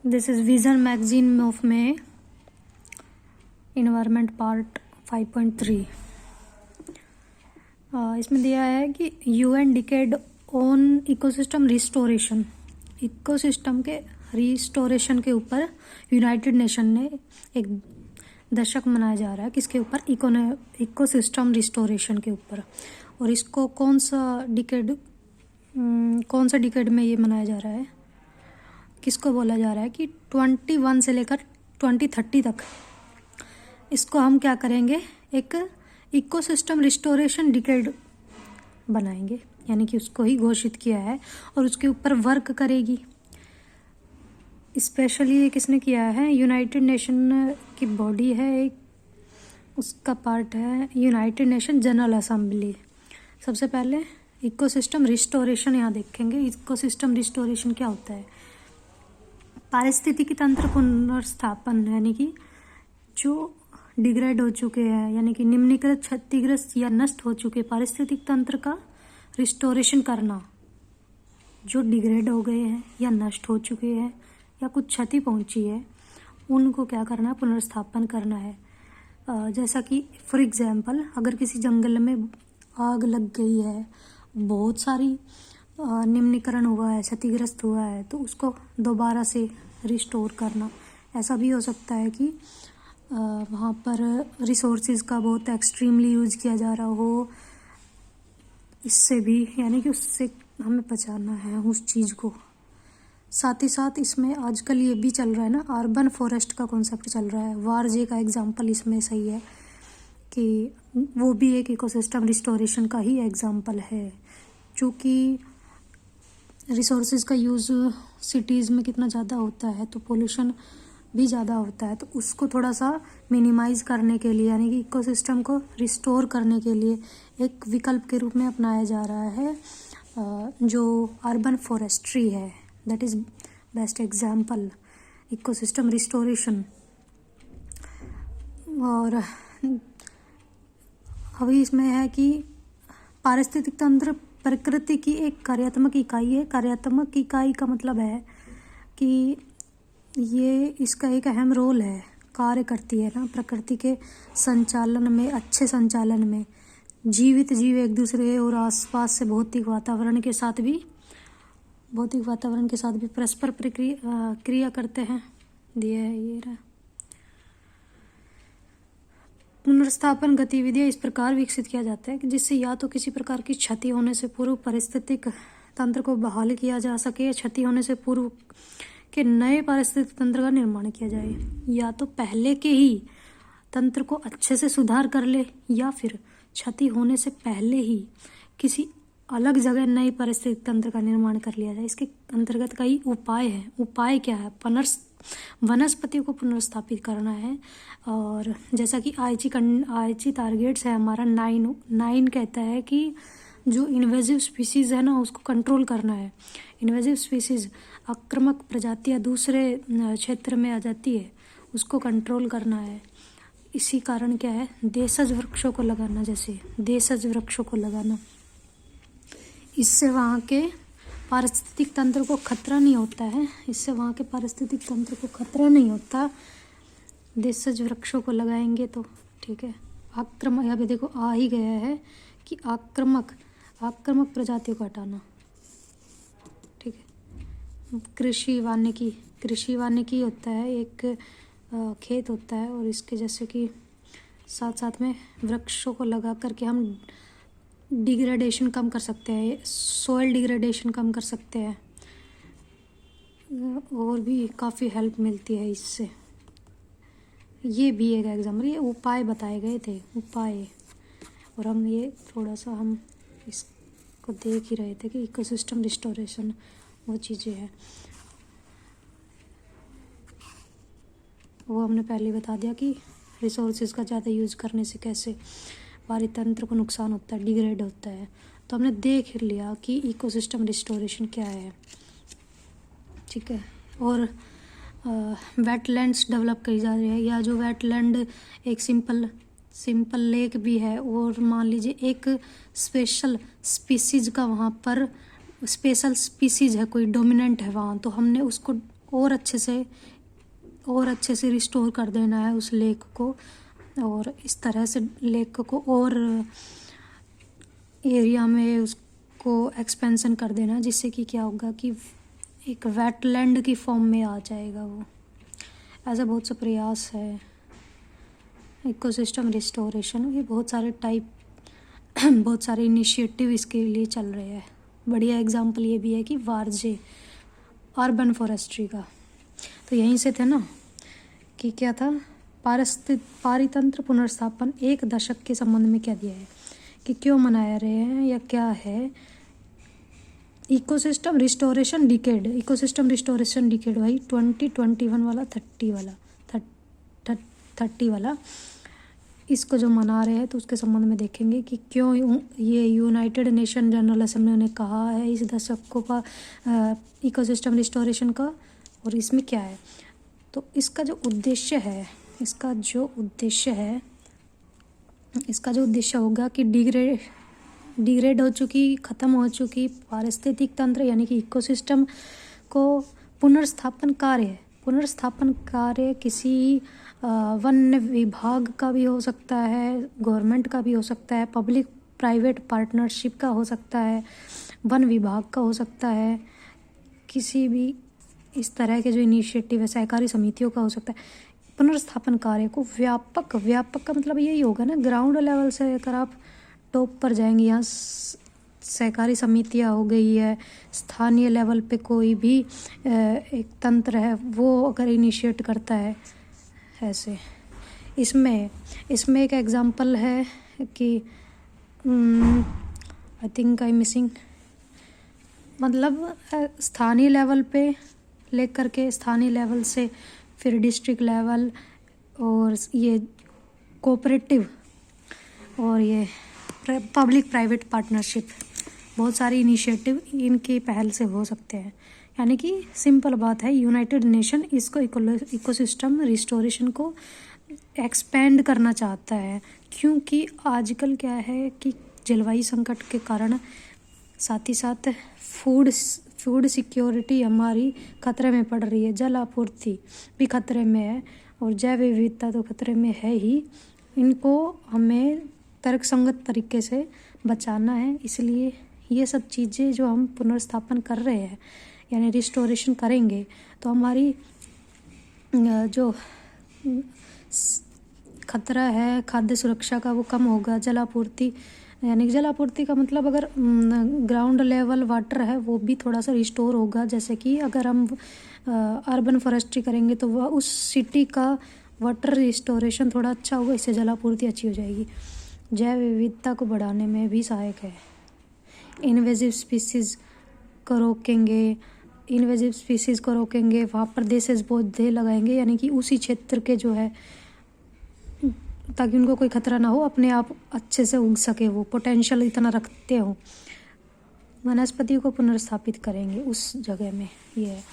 This is vision magazine of में environment part 5.3। इसमें दिया है कि UN decade on ecosystem restoration. Ecosystem के रिस्टोरेशन के ऊपर यूनाइटेड नेशन ने एक दशक मनाया जा रहा है, किसके ऊपर? इकोसिस्टम रिस्टोरेशन के ऊपर। और इसको कौन सा डिकेड में ये मनाया जा रहा है, किसको बोला जा रहा है कि 21 से लेकर 2030 तक इसको हम क्या करेंगे, एक इकोसिस्टम रिस्टोरेशन डिकेड बनाएंगे, यानी कि उसको ही घोषित किया है और उसके ऊपर वर्क करेगी। स्पेशली ये किसने किया है? यूनाइटेड नेशन की बॉडी है एक, उसका पार्ट है यूनाइटेड नेशन जनरल असेंबली। सबसे पहले इकोसिस्टम रिस्टोरेशन यहाँ देखेंगे। इकोसिस्टम रिस्टोरेशन क्या होता है? पारिस्थितिकी तंत्र पुनर्स्थापन, यानी कि जो डिग्रेड हो चुके हैं, यानी कि निम्नीकृत, क्षतिग्रस्त या नष्ट हो चुके पारिस्थितिक तंत्र का रिस्टोरेशन करना। जो डिग्रेड हो गए हैं या नष्ट हो चुके हैं या कुछ क्षति पहुंची है, उनको क्या करना है? पुनर्स्थापन करना है। जैसा कि फॉर एग्जांपल, अगर किसी जंगल में आग लग गई है, बहुत सारी निम्नीकरण हुआ है, क्षतिग्रस्त हुआ है, तो उसको दोबारा से रिस्टोर करना। ऐसा भी हो सकता है कि वहाँ पर रिसोर्सेज का बहुत एक्सट्रीमली यूज किया जा रहा हो, इससे भी, यानी कि उससे हमें बचाना है उस चीज़ को। साथ ही साथ इसमें आजकल ये भी चल रहा है ना, अर्बन फॉरेस्ट का कॉन्सेप्ट चल रहा है। वारजे का एग्जांपल इसमें सही है कि वो भी एक इकोसिस्टम रिस्टोरेशन का ही एग्जांपल है, क्योंकि रिसोर्सेज का यूज़ सिटीज़ में कितना ज़्यादा होता है, तो पोल्यूशन भी ज़्यादा होता है, तो उसको थोड़ा सा मिनिमाइज़ करने के लिए, यानी कि इकोसिस्टम को रिस्टोर करने के लिए एक विकल्प के रूप में अपनाया जा रहा है जो अर्बन फॉरेस्ट्री है। That is best example ecosystem restoration. और अभी इसमें है कि पारिस्थितिक तंत्र प्रकृति की एक कार्यात्मक इकाई है। कार्यात्मक इकाई का मतलब है कि ये इसका एक अहम रोल है, कार्य करती है ना प्रकृति के संचालन में, अच्छे संचालन में। जीवित जीव एक दूसरे और आसपास से भौतिक वातावरण के साथ भी परस्पर क्रिया करते हैं। दिया है ये रहा। पुनर्स्थापन गतिविधियाँ इस प्रकार विकसित किया जाता है कि जिससे या तो किसी प्रकार की क्षति होने से पूर्व पारिस्थितिक तंत्र को बहाल किया जा सके, या क्षति होने से पूर्व के नए पारिस्थितिक तंत्र का निर्माण किया जाए, या तो पहले के ही तंत्र को अच्छे से सुधार कर ले, या फिर क्षति होने से पहले ही किसी अलग जगह नई पारिस्थितिक तंत्र का निर्माण कर लिया जाए। इसके अंतर्गत कई उपाय हैं। उपाय क्या है? वनस्पति को पुनर्स्थापित करना है। और जैसा कि आईची टारगेट्स है हमारा 9 कहता है कि जो इन्वेजिव स्पीसीज़ है ना, उसको कंट्रोल करना है। इन्वेजिव स्पीसीज़, आक्रामक प्रजातियाँ दूसरे क्षेत्र में आ जाती है, उसको कंट्रोल करना है। इसी कारण क्या है? देशज वृक्षों को लगाना, जैसे देशज वृक्षों को लगाना, इससे वहाँ के पारिस्थितिक तंत्र को खतरा नहीं होता है। देशज वृक्षों को लगाएंगे तो ठीक है। आक्रामक, यहाँ पे देखो आ ही गया है कि आक्रामक प्रजातियों को हटाना, ठीक है। कृषि वानिकी होता है, एक खेत होता है, और इसके जैसे कि साथ में वृक्षों को लगा करके हम डिग्रेडेशन कम कर सकते हैं, सॉइल डिग्रेडेशन कम कर सकते हैं, और भी काफ़ी हेल्प मिलती है इससे। ये भी एक एग्जाम्पल, ये उपाय बताए गए थे, उपाय। और हम ये थोड़ा सा हम इसको देख ही रहे थे कि इकोसिस्टम रिस्टोरेशन वो चीज़ें हैं, वो हमने पहले बता दिया कि रिसोर्सेज का ज़्यादा यूज़ करने से कैसे पारितंत्र को नुकसान होता है, डिग्रेड होता है। तो हमने देख लिया कि इकोसिस्टम रिस्टोरेशन क्या है, ठीक है। और वेटलैंड्स डेवलप करी जा रही है, या जो वेटलैंड एक सिंपल लेक भी है, और मान लीजिए एक स्पेशल स्पीसीज़ का वहाँ पर स्पेशल स्पीसीज़ है, कोई डोमिनेंट है वहाँ, तो हमने उसको और अच्छे से रिस्टोर कर देना है उस लेक को, और इस तरह से लेक को और एरिया में उसको एक्सपेंशन कर देना, जिससे कि क्या होगा कि एक वेटलैंड की फॉर्म में आ जाएगा वो। ऐसा बहुत सा प्रयास है इकोसिस्टम रिस्टोरेशन, ये बहुत सारे इनिशिएटिव इसके लिए चल रहे हैं। बढ़िया एग्जांपल ये भी है कि वारजे अर्बन फॉरेस्ट्री का, तो यहीं से थे ना कि क्या था, पारितंत्र पुनर्स्थापन 1 दशक के संबंध में क्या दिया है कि क्यों मनाया रहे हैं या क्या है। इकोसिस्टम रिस्टोरेशन डिकेड भाई 2021 वाला 30 वाला, इसको जो मना रहे हैं तो उसके संबंध में देखेंगे कि क्यों ये यूनाइटेड नेशन जनरल असेंबली ने कहा है इस दशक को का इकोसिस्टम रिस्टोरेशन का, और इसमें क्या है। तो इसका जो उद्देश्य होगा कि डिग्रेड हो चुकी, ख़त्म हो चुकी पारिस्थितिक तंत्र यानी कि इकोसिस्टम को पुनर्स्थापन कार्य किसी वन विभाग का भी हो सकता है, गवर्नमेंट का भी हो सकता है, पब्लिक प्राइवेट पार्टनरशिप का हो सकता है, वन विभाग का हो सकता है, किसी भी इस तरह के जो इनिशिएटिव है सहकारी समितियों का हो सकता है। पुनर्स्थापन कार्य को व्यापक का मतलब यही होगा ना, ग्राउंड लेवल से अगर आप टॉप पर जाएंगे, यहाँ सहकारी समितियाँ हो गई है, स्थानीय लेवल पे कोई भी एक तंत्र है वो अगर इनिशिएट करता है ऐसे। इसमें एक एग्जांपल है कि आई थिंक आई मिसिंग, मतलब स्थानीय लेवल पे लेकर के स्थानीय लेवल से फिर डिस्ट्रिक्ट लेवल और ये कोऑपरेटिव और ये पब्लिक प्राइवेट पार्टनरशिप, बहुत सारी इनिशिएटिव इनकी पहल से हो सकते हैं। यानी कि सिंपल बात है, यूनाइटेड नेशन इसको इकोसिस्टम रिस्टोरेशन को एक्सपेंड करना चाहता है, क्योंकि आजकल क्या है कि जलवायु संकट के कारण साथ ही साथ फूड सिक्योरिटी हमारी खतरे में पड़ रही है, जल आपूर्ति भी खतरे में है और जैव विविधता तो खतरे में है ही। इनको हमें तर्कसंगत तरीके से बचाना है, इसलिए ये सब चीज़ें जो हम पुनर्स्थापन कर रहे हैं यानी रिस्टोरेशन करेंगे तो हमारी जो खतरा है खाद्य सुरक्षा का वो कम होगा। जलापूर्ति यानी जलापूर्ति का मतलब अगर ग्राउंड लेवल वाटर है वो भी थोड़ा सा रिस्टोर होगा, जैसे कि अगर हम अर्बन फॉरेस्ट्री करेंगे तो वह उस सिटी का वाटर रिस्टोरेशन थोड़ा अच्छा होगा, इससे जलापूर्ति अच्छी हो जाएगी। जैव विविधता को बढ़ाने में भी सहायक है। इन्वेजिव स्पीसीज़ को रोकेंगे, वहाँ पर देसी पौधे लगाएंगे यानी कि उसी क्षेत्र के जो है, ताकि उनको कोई खतरा ना हो, अपने आप अच्छे से उग सके, वो पोटेंशियल इतना रखते हो। वनस्पति को पुनर्स्थापित करेंगे उस जगह में, ये है।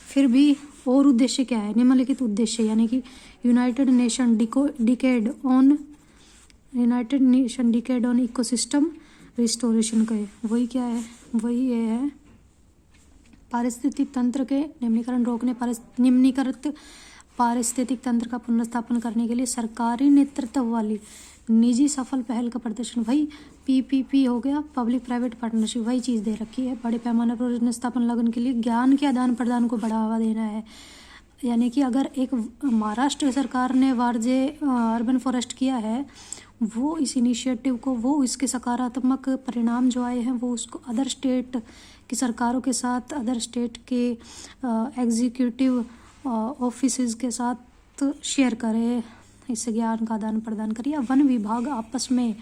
फिर भी और उद्देश्य क्या है, निम्नलिखित उद्देश्य यानी कि United nation decade on ecosystem restoration का वही क्या है, वही ये है पारिस्थितिक तंत्र के निम्नीकरण रोकने, निम्नीकृत पारिस्थितिक तंत्र का पुनर्स्थापन करने के लिए सरकारी नेतृत्व वाली निजी सफल पहल का प्रदर्शन। वही PPP हो गया, पब्लिक प्राइवेट पार्टनरशिप, वही चीज़ दे रखी है। बड़े पैमाने पर पुनर्स्थापन लगन के लिए ज्ञान के आदान प्रदान को बढ़ावा देना है। यानी कि अगर एक महाराष्ट्र सरकार ने वारजे अर्बन फॉरेस्ट किया है, वो इस इनिशिएटिव को, वो इसके सकारात्मक परिणाम जो आए हैं वो उसको अदर स्टेट की सरकारों के साथ, अदर स्टेट के एग्जीक्यूटिव ऑफिसेज के साथ शेयर करे, इससे ज्ञान का आदान प्रदान करे, या वन विभाग आपस में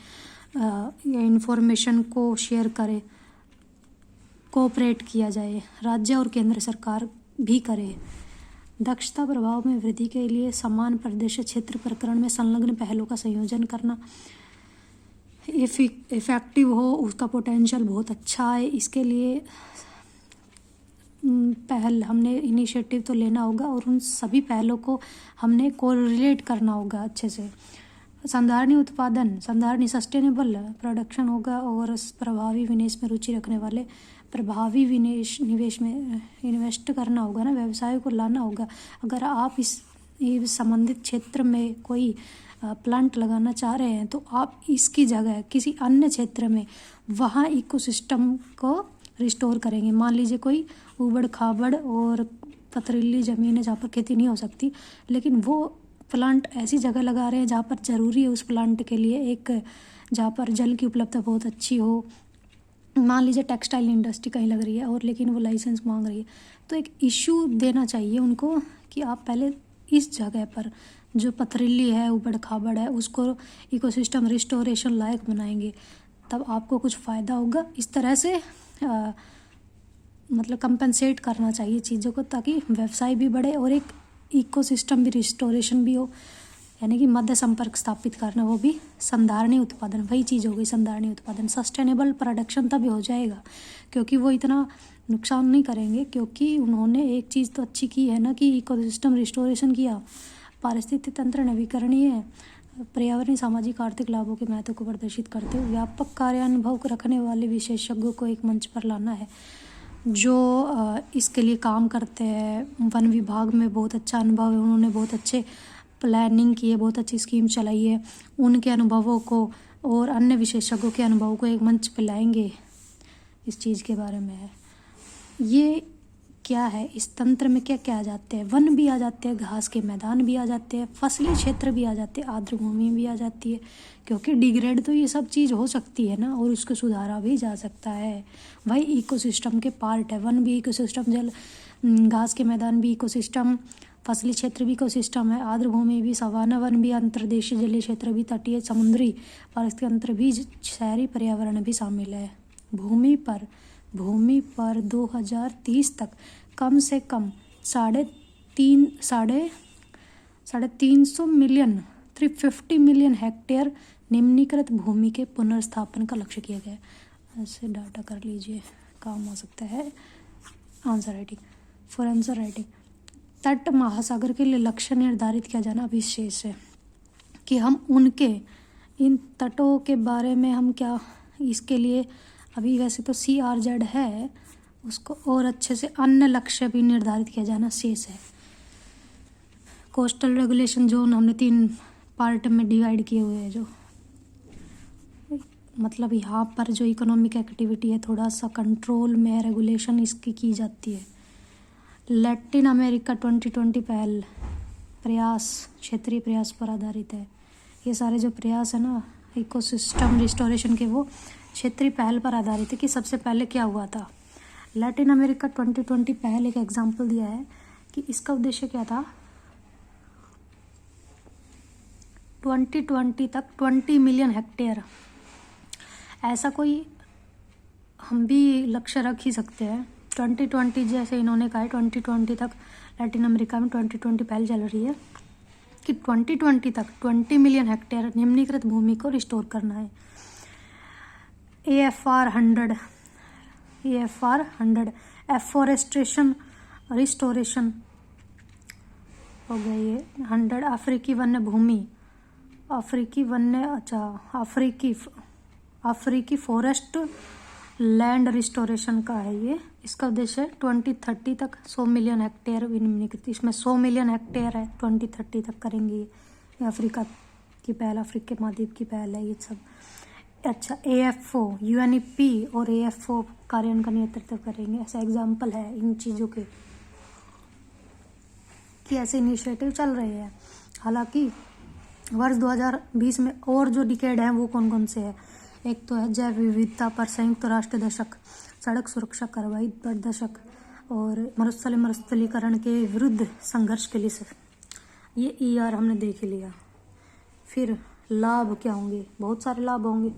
इंफॉर्मेशन को शेयर करे, कोऑपरेट किया जाए, राज्य और केंद्र सरकार भी करे। दक्षता प्रभाव में वृद्धि के लिए समान प्रदेश क्षेत्र प्रकरण में संलग्न पहलों का संयोजन करना, इफेक्टिव हो, उसका पोटेंशियल बहुत अच्छा है, इसके लिए पहल हमने इनिशिएटिव तो लेना होगा और उन सभी पहलों को हमने कोरिलेट करना होगा अच्छे से। संधारणीय सस्टेनेबल प्रोडक्शन होगा और प्रभावी विनिवेश में रुचि रखने वाले प्रभावी निवेश में इन्वेस्ट करना होगा ना, व्यवसाय को लाना होगा। अगर आप इस संबंधित क्षेत्र में कोई प्लांट लगाना चाह रहे हैं तो आप इसकी जगह किसी अन्य क्षेत्र में वहाँ इकोसिस्टम को रिस्टोर करेंगे। मान लीजिए कोई ऊबड़ खाबड़ और पथरीली ज़मीन है जहाँ पर खेती नहीं हो सकती, लेकिन वो प्लांट ऐसी जगह लगा रहे हैं जहाँ पर ज़रूरी है उस प्लांट के लिए एक, जहाँ पर जल की उपलब्धता बहुत अच्छी हो। मान लीजिए टेक्सटाइल इंडस्ट्री कहीं लग रही है और लेकिन वो लाइसेंस मांग रही है, तो एक इशू देना चाहिए उनको कि आप पहले इस जगह पर जो पथरीली है, ऊबड़ खाबड़ है, उसको इकोसिस्टम रिस्टोरेशन लायक बनाएंगे, तब आपको कुछ फ़ायदा होगा। इस तरह से मतलब कंपनसेट करना चाहिए चीज़ों को, ताकि व्यवसाय भी बढ़े और एक इकोसिस्टम भी रिस्टोरेशन भी हो। यानी कि मध्य संपर्क स्थापित करना, वो भी संधारणीय उत्पादन, वही चीज़ हो गई संधारणीय उत्पादन। सस्टेनेबल प्रोडक्शन तभी हो जाएगा क्योंकि वो इतना नुकसान नहीं करेंगे, क्योंकि उन्होंने एक चीज़ तो अच्छी की है ना कि इकोसिस्टम रिस्टोरेशन किया, पारिस्थितिक तंत्र नवीकरणीय है, पर्यावरणीय सामाजिक आर्थिक लाभों के महत्व को प्रदर्शित करते हुए व्यापक कार्यानुभव रखने वाले विशेषज्ञों को एक मंच पर लाना है जो इसके लिए काम करते हैं। वन विभाग में बहुत अच्छा अनुभव है, उन्होंने बहुत अच्छे प्लानिंग की है, बहुत अच्छी स्कीम चलाई है। उनके अनुभवों को और अन्य विशेषज्ञों के अनुभवों को एक मंच पर लाएंगे। इस चीज़ के बारे में है ये क्या है, इस तंत्र में क्या क्या आ जाते हैं, वन भी आ जाते हैं, घास के मैदान भी आ जाते हैं, फसली क्षेत्र भी आ जाते हैं, आर्द्र भूमि भी आ जाती है, क्योंकि डिग्रेड तो ये सब चीज़ हो सकती है ना, और उसको सुधारा भी जा सकता है। वही इकोसिस्टम के पार्ट है। वन भी इकोसिस्टम, जल घास के मैदान भी इकोसिस्टम, फसली क्षेत्र भी इकोसिस्टम है, आर्द्र भूमि भी, सवाना वन भी, अंतर्देशीय जलीय क्षेत्र भी, तटीय समुद्री पारिस्थितिक तंत्र भी, शहरी पर्यावरण भी शामिल है। भूमि पर 2030 तक कम से कम 350 मिलियन 350 मिलियन हेक्टेयर निम्नीकृत भूमि के पुनर्स्थापन का लक्ष्य किया गया है। ऐसे डाटा कर लीजिए, काम आ सकता है आंसर राइटिंग। तट महासागर के लिए लक्ष्य निर्धारित किया जाना अभी शेष है कि हम उनके इन तटों के बारे में हम क्या इसके लिए अभी, वैसे तो CRZ है, उसको और अच्छे से अन्य लक्ष्य भी निर्धारित किया जाना शेष है। कोस्टल रेगुलेशन जोन हमने 3 पार्ट में डिवाइड किए हुए हैं, जो मतलब यहाँ पर जो इकोनॉमिक एक्टिविटी है थोड़ा सा कंट्रोल में, रेगुलेशन इसकी की जाती है। लैटिन अमेरिका 2020 पहल प्रयास क्षेत्रीय प्रयास पर आधारित है। ये सारे जो प्रयास है ना इकोसिस्टम रिस्टोरेशन के, वो क्षेत्रीय पहल पर आधारित है कि सबसे पहले क्या हुआ था। लैटिन अमेरिका 2020 पहल एक एग्जाम्पल दिया है कि इसका उद्देश्य क्या था। 2020 तक 20 मिलियन हेक्टेयर, ऐसा कोई हम भी लक्ष्य रख ही सकते हैं। 2020 जैसे इन्होंने कहा है 2020 तक लैटिन अमेरिका में 2020 पहल चल रही है कि 2020 तक 20 मिलियन हेक्टेयर निम्नीकृत भूमि को रिस्टोर करना है। AFR 100 एफोरेस्टेशन रिस्टोरेशन हो गई है। 100 अफ्रीकी वन्य भूमि, अफ्रीकी फॉरेस्ट लैंड रिस्टोरेशन का है ये। इसका उद्देश्य 2030 तक 100 मिलियन हेक्टेयर निम्नलिखित, इसमें 100 मिलियन हेक्टेयर है 2030 तक करेंगे ये अफ्रीका की पहल, अफ्रीका के महाद्वीप की पहल है ये सब। अच्छा, AFO UNEP और AFO कार्यान्वयन का नेतृत्व करेंगे। ऐसा एग्जाम्पल है इन चीज़ों के कि ऐसे इनिशिएटिव चल रहे हैं। हालांकि वर्ष 2020 में और जो डिकेड हैं वो कौन कौन से हैं। एक तो है जैव विविधता पर संयुक्त राष्ट्र दशक, सड़क सुरक्षा कार्रवाई पर दशक और मरुस्थलीकरण के विरुद्ध संघर्ष के लिए ये ER हमने देख ही लिया। फिर लाभ क्या होंगे, बहुत सारे लाभ होंगे।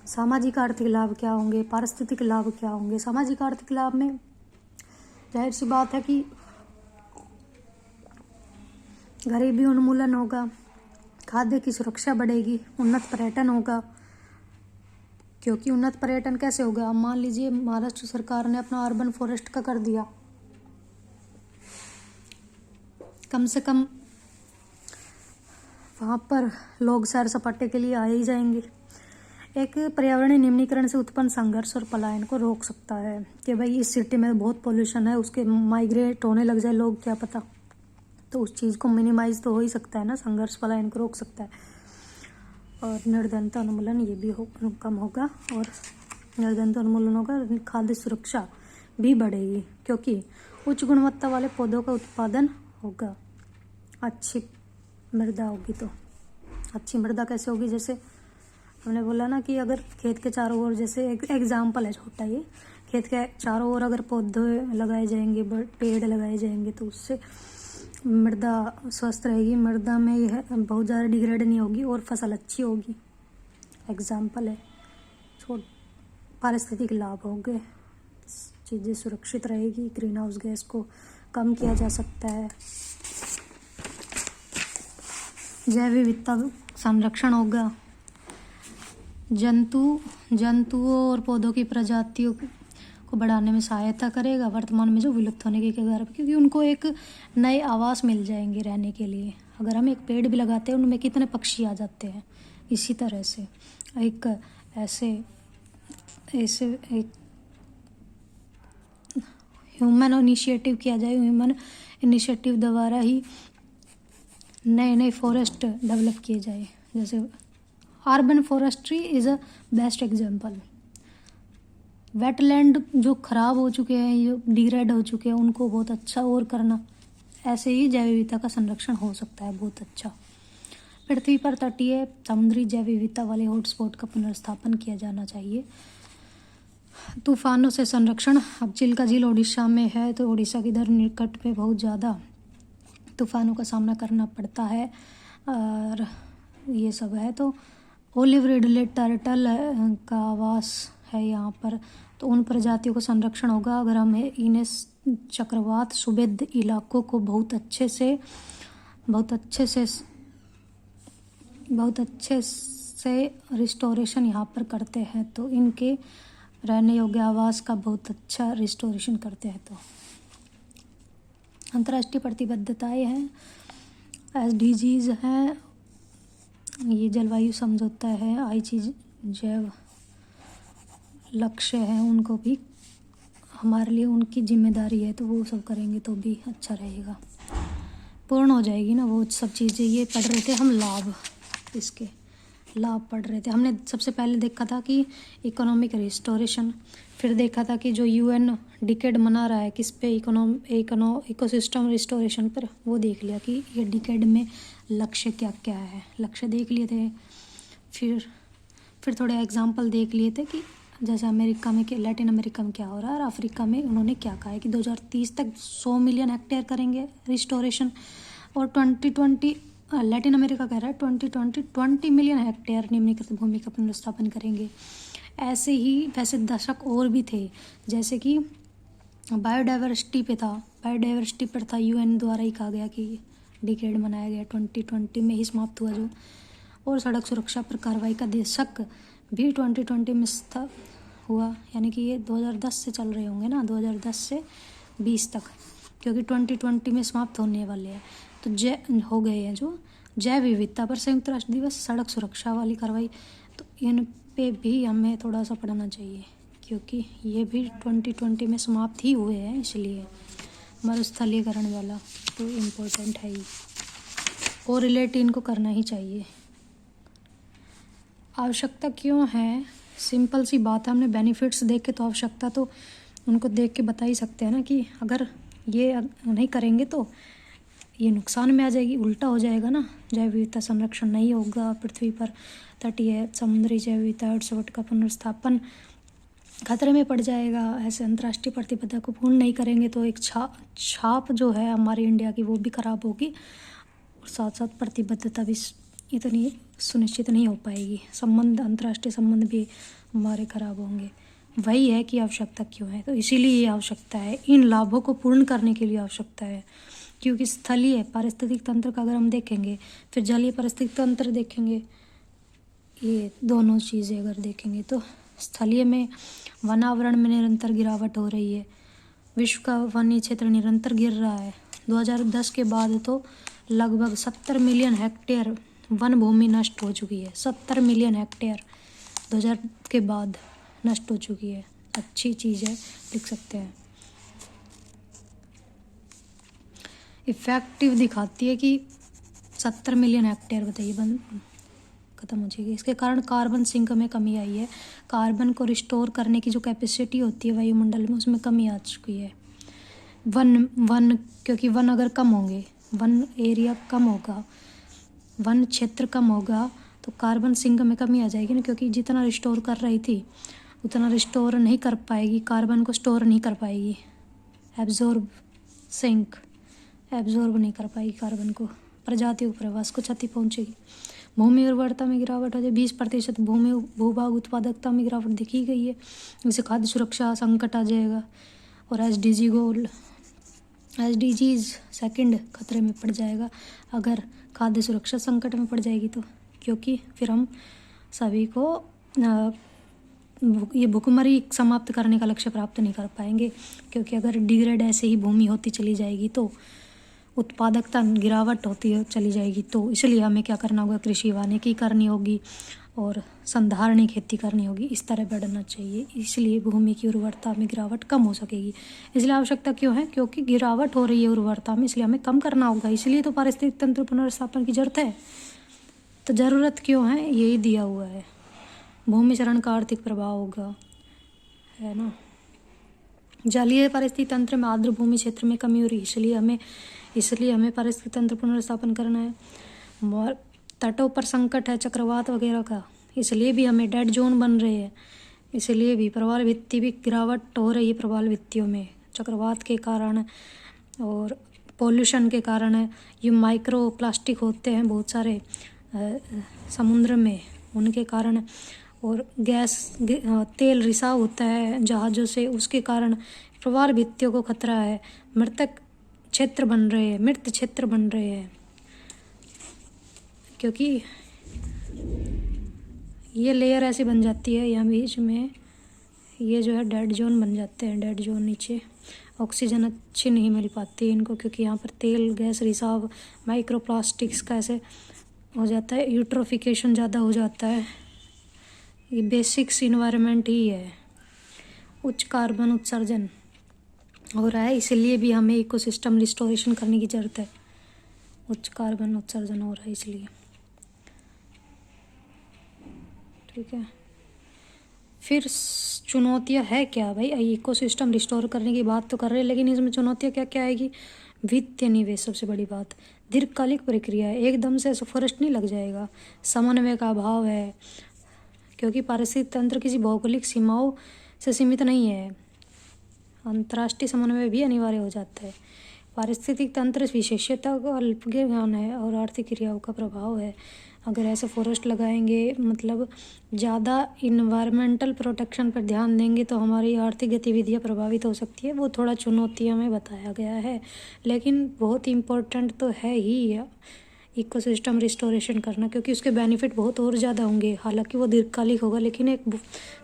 सामाजिक आर्थिक लाभ क्या होंगे, पारिस्थितिक लाभ क्या होंगे। सामाजिक आर्थिक लाभ में जाहिर सी बात है कि गरीबी उन्मूलन होगा, खाद्य की सुरक्षा बढ़ेगी, उन्नत पर्यटन होगा। क्योंकि उन्नत पर्यटन कैसे होगा, मान लीजिए महाराष्ट्र सरकार ने अपना अर्बन फॉरेस्ट का कर दिया, कम से कम वहाँ पर लोग सैर सपाटे के लिए आ ही जाएंगे। एक पर्यावरणीय निम्नीकरण से उत्पन्न संघर्ष और पलायन को रोक सकता है कि भाई इस सिटी में बहुत पोल्यूशन है, उसके माइग्रेट होने लग जाए लोग, क्या पता, तो उस चीज़ को मिनिमाइज तो हो ही सकता है ना, संघर्ष पलायन को रोक सकता है। और निर्धनता उन्मूलन ये भी कम होगा, और निर्धनता उन्मूलन होगा, खाद्य सुरक्षा भी बढ़ेगी क्योंकि उच्च गुणवत्ता वाले पौधों का उत्पादन होगा। अच्छी मृदा होगी, तो अच्छी मृदा कैसे होगी, जैसे हमने बोला ना कि अगर खेत के चारों ओर, जैसे एक एग्जाम्पल है छोटा, ये खेत के चारों ओर अगर पौधे लगाए जाएंगे, पेड़ लगाए जाएंगे, तो उससे मृदा स्वस्थ रहेगी, मृदा में यह बहुत ज़्यादा डिग्रेड नहीं होगी और फसल अच्छी होगी। एग्जाम्पल है, पारिस्थितिक लाभ होंगे, चीज़ें सुरक्षित रहेगी, ग्रीन हाउस गैस को कम किया जा सकता है, जैव विविधता संरक्षण होगा, जंतुओं और पौधों की प्रजातियों को बढ़ाने में सहायता करेगा, वर्तमान में जो विलुप्त होने के कगार पर, क्योंकि उनको एक नए आवास मिल जाएंगे रहने के लिए। अगर हम एक पेड़ भी लगाते हैं, उनमें कितने पक्षी आ जाते हैं। इसी तरह से एक ऐसे एक ह्यूमन इनिशिएटिव किया जाए, ह्यूमन इनिशिएटिव द्वारा ही नए फॉरेस्ट डेवलप किए जाए, जैसे urban forestry is a best example. Wetland जो ख़राब हो चुके हैं, जो डिग्रेड हो चुके हैं, उनको बहुत अच्छा और करना, ऐसे ही जैव विविधता का संरक्षण हो सकता है बहुत अच्छा। पृथ्वी पर तटीय समुद्री जैव विविधता वाले हॉटस्पॉट का पुनर्स्थापन किया जाना चाहिए। तूफानों से संरक्षण, अब चिल्का झील उड़ीसा में है, तो उड़ीसा की इधर निकट में बहुत ज़्यादा तूफानों का सामना करना पड़ता है और ये सब है। तो ओलिव रिडले टर्टल का आवास है यहाँ पर, तो उन प्रजातियों को संरक्षण होगा अगर हम इन्हें चक्रवात सुबेद इलाकों को बहुत अच्छे से रिस्टोरेशन यहाँ पर करते हैं, तो इनके रहने योग्य आवास का बहुत अच्छा रिस्टोरेशन करते हैं। तो अंतर्राष्ट्रीय प्रतिबद्धताएं हैं, SDGs हैं, ये जलवायु समझौता है, आईची जैव लक्ष्य हैं, उनको भी हमारे लिए उनकी जिम्मेदारी है, तो वो सब करेंगे तो भी अच्छा रहेगा, पूर्ण हो जाएगी ना वो सब चीज़ें। ये पढ़ रहे थे हम लाभ, इसके लाभ पढ़ रहे थे हमने। सबसे पहले देखा था कि इकोनॉमिक रिस्टोरेशन, फिर देखा था कि जो UN डिकेड मना रहा है किस पे, इकोसिस्टम रिस्टोरेशन पर, वो देख लिया कि ये डिकेड में लक्ष्य क्या क्या है, लक्ष्य देख लिए थे। फिर थोड़े एग्जांपल देख लिए थे कि जैसे अमेरिका में, लैटिन अमेरिका में क्या हो रहा है, और अफ्रीका में उन्होंने क्या कहा है कि 2030 तक 100 मिलियन हेक्टेयर करेंगे रिस्टोरेशन, और 2020 लैटिन अमेरिका कह रहा है 20 मिलियन हेक्टेयर निम्नीकृत भूमि का पुनर्स्थापन करेंगे। ऐसे ही वैसे दशक और भी थे, जैसे कि बायोडाइवर्सिटी पर था, UN द्वारा ही कहा गया कि डिकेड मनाया गया 2020 में ही समाप्त हुआ जो, और सड़क सुरक्षा पर कार्रवाई का दशक भी 2020 में हुआ, यानी कि ये 2010 से चल रहे होंगे ना, 2010 से 20 तक, क्योंकि 2020 में समाप्त होने वाले हैं। तो हो गए हैं जो जैव विविधता पर संयुक्त राष्ट्र दिवस, सड़क सुरक्षा वाली कार्रवाई, तो इन पे भी हमें थोड़ा सा पढ़ना चाहिए, क्योंकि ये भी 2020 में समाप्त ही हुए हैं, इसलिए मरुस्थलीकरण वाला तो इम्पोर्टेंट है ही, और रिलेट इनको करना ही चाहिए। आवश्यकता क्यों है, सिंपल सी बात है, हमने बेनिफिट्स देख के तो आवश्यकता तो उनको देख के बता ही सकते हैं ना कि अगर ये नहीं करेंगे तो ये नुकसान में आ जाएगी, उल्टा हो जाएगा ना, जैव विविधता संरक्षण नहीं होगा, पृथ्वी पर तटीय समुद्री जैव विविधता हॉटस्पॉट का पुनर्स्थापन खतरे में पड़ जाएगा। ऐसे अंतर्राष्ट्रीय प्रतिबद्धता को पूर्ण नहीं करेंगे तो एक छाप जो है हमारी इंडिया की वो भी खराब होगी, और साथ साथ प्रतिबद्धता भी इतनी सुनिश्चित नहीं हो पाएगी, अंतर्राष्ट्रीय संबंध भी हमारे खराब होंगे। वही है कि आवश्यकता क्यों है, तो इसीलिए ये आवश्यकता है, इन लाभों को पूर्ण करने के लिए आवश्यकता है, क्योंकि स्थलीय पारिस्थितिक तंत्र का अगर हम देखेंगे, फिर जलीय पारिस्थितिक तंत्र देखेंगे, ये दोनों चीज़ें अगर देखेंगे तो स्थलीय में वनावरण में निरंतर गिरावट हो रही है, विश्व का वन्य क्षेत्र निरंतर गिर रहा है। 2010 के बाद तो लगभग 70 मिलियन हेक्टेयर वन भूमि नष्ट हो चुकी है, 70 मिलियन हेक्टेयर, 2000 के बाद नष्ट हो चुकी है। अच्छी चीज़ है, लिख सकते हैं। इफेक्टिव दिखाती है कि 70 मिलियन हेक्टेयर, बताइए, बंद खत्म हो जाएगी। इसके कारण कार्बन सिंक में कमी आई है। कार्बन को रिस्टोर करने की जो कैपेसिटी होती है वायुमंडल में, उसमें कमी आ चुकी है। क्योंकि वन अगर कम होंगे, वन एरिया कम होगा, वन क्षेत्र कम होगा, तो कार्बन सिंक में कमी आ जाएगी ना, क्योंकि जितना रिस्टोर कर रही थी उतना रिस्टोर नहीं कर पाएगी, कार्बन को स्टोर नहीं कर पाएगी, एब्जॉर्ब नहीं कर पाएगी कार्बन को, प्रजातियों के प्रवास को क्षति पहुंचेगी। भूमि उर्वरता में गिरावट हो जाए, 20% भूमि भूभाग उत्पादकता में गिरावट देखी गई है। इससे खाद्य सुरक्षा संकट आ जाएगा और SDGs सेकंड खतरे में पड़ जाएगा अगर खाद्य सुरक्षा संकट में पड़ जाएगी तो, क्योंकि फिर हम सभी को ये भुखमरी समाप्त करने का लक्ष्य प्राप्त नहीं कर पाएंगे, क्योंकि अगर डिग्रेड ऐसे ही भूमि होती चली जाएगी तो उत्पादकता गिरावट होती चली जाएगी। तो इसलिए हमें क्या करना होगा, कृषि वानिकी करनी होगी और संधारणी खेती करनी होगी, इस तरह बढ़ना चाहिए। इसलिए भूमि की उर्वरता में गिरावट कम हो सकेगी। इसलिए आवश्यकता क्यों है, क्योंकि गिरावट हो रही है उर्वरता में, इसलिए हमें कम करना होगा। इसलिए तो पारिस्थितिक तंत्र पुनर्स्थापन की जरूरत है। तो ज़रूरत क्यों है, यही दिया हुआ है। भूमि क्षरण का आर्थिक प्रभाव होगा, है ना। जलीय पारिस्थितिक तंत्र में आर्द्र भूमि क्षेत्र में कमी हो रही है, इसलिए हमें पारिस्थितिक तंत्र पुनर्स्थापन करना है। और तटों पर संकट है चक्रवात वगैरह का, इसलिए भी हमें डेड जोन बन रहे हैं। इसलिए भी प्रवाल भित्ति भी गिरावट हो रही है, प्रवाल भित्तियों में चक्रवात के कारण और पोल्यूशन के कारण है। ये माइक्रो प्लास्टिक होते हैं बहुत सारे समुद्र में, उनके कारण, और तेल रिसाव होता है जहाज़ों से, उसके कारण प्रवाल भित्तियों को खतरा है। मृत क्षेत्र बन रहे हैं, क्योंकि ये लेयर ऐसी बन जाती है यहाँ बीच में, ये जो है डेड जोन बन जाते हैं। डेड जोन नीचे ऑक्सीजन अच्छी नहीं मिल पाती इनको, क्योंकि यहाँ पर तेल गैस रिसाव माइक्रो प्लास्टिक्स का ऐसे हो जाता है, यूट्रोफिकेशन ज़्यादा हो जाता है। ये बेसिक्स इन्वायरमेंट ही है। उच्च कार्बन उत्सर्जन हो रहा है, इसलिए भी हमें इकोसिस्टम रिस्टोरेशन करने की ज़रूरत है। उच्च कार्बन उत्सर्जन हो रहा है इसलिए, ठीक है। फिर चुनौतियां है क्या भाई, इकोसिस्टम रिस्टोर करने की बात तो कर रहे हैं, लेकिन इसमें चुनौतियां क्या क्या आएगी। वित्तीय निवेश सबसे बड़ी बात, दीर्घकालिक प्रक्रिया है, एकदम से फॉरेस्ट नहीं लग जाएगा। समन्वय का अभाव है, क्योंकि पारिस्थितिक तंत्र किसी भौगोलिक सीमाओं से सीमित नहीं है, अंतर्राष्ट्रीय समन्वय भी अनिवार्य हो जाता है। पारिस्थितिक तंत्र विशेषता का अल्प ज्ञान है और आर्थिक क्रियाओं का प्रभाव है। अगर ऐसे फॉरेस्ट लगाएंगे, मतलब ज़्यादा इन्वायरमेंटल प्रोटेक्शन पर ध्यान देंगे, तो हमारी आर्थिक गतिविधियाँ प्रभावित हो सकती है। वो थोड़ा चुनौतियाँ में बताया गया है, लेकिन बहुत इम्पोर्टेंट तो है ही इकोसिस्टम रिस्टोरेशन करना, क्योंकि उसके बेनिफिट बहुत और ज़्यादा होंगे। हालांकि वो दीर्घकालिक होगा, लेकिन एक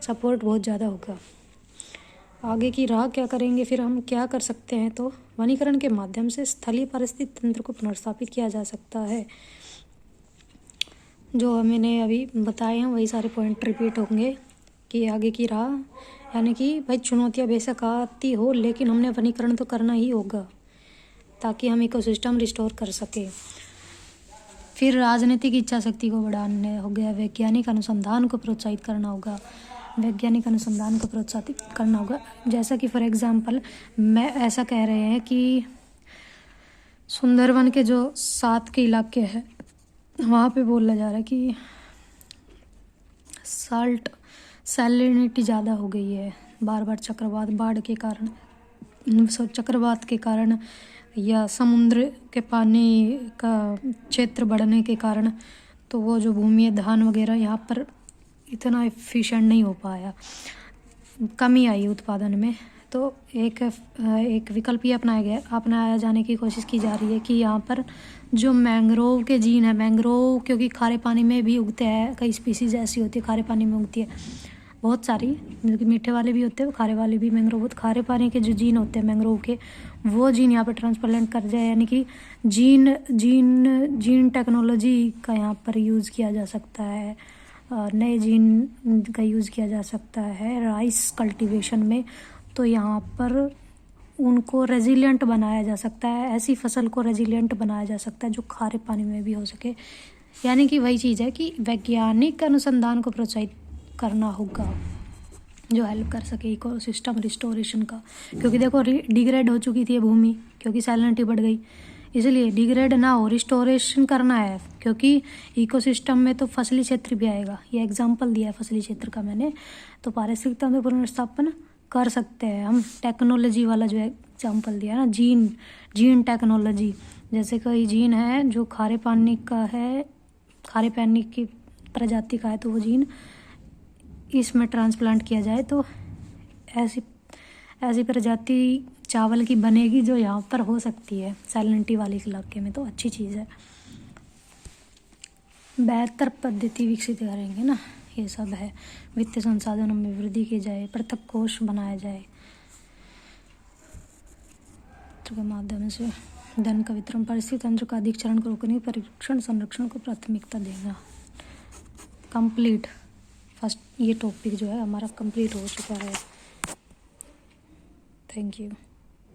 सपोर्ट बहुत ज़्यादा होगा। आगे की राह क्या करेंगे, फिर हम क्या कर सकते हैं, तो वनीकरण के माध्यम से स्थलीय पारिस्थितिक तंत्र को पुनर्स्थापित किया जा सकता है। जो मैंने अभी बताए हैं वही सारे पॉइंट रिपीट होंगे कि आगे की राह, यानी कि भाई चुनौतियाँ बेशक आती हो, लेकिन हमने वनीकरण तो करना ही होगा ताकि हम इकोसिस्टम रिस्टोर कर सके। फिर राजनीतिक इच्छा शक्ति को बढ़ाने हो गया, वैज्ञानिक अनुसंधान को प्रोत्साहित करना होगा, जैसा कि फॉर एग्जांपल मैं ऐसा कह रहे हैं कि सुंदरवन के जो 7 के इलाके हैं, वहाँ पे बोला जा रहा है कि सैलिनिटी ज़्यादा हो गई है, बार बार चक्रवात, बाढ़ के कारण, चक्रवात के कारण, या समुद्र के पानी का क्षेत्र बढ़ने के कारण। तो वो जो भूमि है, धान वगैरह यहाँ पर इतना एफिशिएंट नहीं हो पाया, कमी आई उत्पादन में। तो एक विकल्प ये अपनाया जाने की कोशिश की जा रही है कि यहाँ पर जो मैंग्रोव के जीन है, मैंग्रोव क्योंकि खारे पानी में भी उगते हैं, कई स्पीसीज ऐसी होती है खारे पानी में उगती है, बहुत सारी, जो मीठे वाले भी होते हैं, खारे वाले भी। मैंग्रोव बहुत खारे पानी के जो जीन होते हैं मैंग्रोव के, वो जीन यहाँ पर ट्रांसप्लांट कर जाए, यानी कि जीन टेक्नोलॉजी का यहाँ पर यूज़ किया जा सकता है। नए जीन का यूज़ किया जा सकता है राइस कल्टीवेशन में। तो यहाँ पर उनको रेजिलिएंट बनाया जा सकता है, ऐसी फसल को रेजिलिएंट बनाया जा सकता है जो खारे पानी में भी हो सके। यानी कि वही चीज़ है कि वैज्ञानिक अनुसंधान को प्रोत्साहित करना होगा जो हेल्प कर सके इकोसिस्टम रिस्टोरेशन का। क्योंकि देखो डिग्रेड हो चुकी थी भूमि क्योंकि सैलिनिटी बढ़ गई, इसलिए डिग्रेड ना हो रिस्टोरेशन करना है। क्योंकि इकोसिस्टम में तो फसली क्षेत्र भी आएगा, ये एग्जांपल दिया है फसली क्षेत्र का मैंने। तो पारिस्थितिक तंत्र पुनर्स्थापन कर सकते हैं हम। टेक्नोलॉजी वाला जो एग्जांपल दिया ना, जीन टेक्नोलॉजी, जैसे कोई जीन है जो खारे पानी का है, खारे पानी की प्रजाति का है, तो वो जीन इसमें ट्रांसप्लांट किया जाए तो ऐसी प्रजाति चावल की बनेगी जो यहाँ पर हो सकती है सैलिनिटी वाले इलाके में। तो अच्छी चीज़ है। बेहतर पद्धति विकसित करेंगे ना, ये सब है। वित्तीय संसाधनों में वृद्धि की जाए, पृथक कोष बनाया जाए के माध्यम से धन का वितरण, परिस्थिति तंत्र का अधिक चरण को रोकने, परीक्षण संरक्षण को प्राथमिकता देना। कंप्लीट फर्स्ट ये टॉपिक जो है हमारा कंप्लीट हो चुका है। Thank you.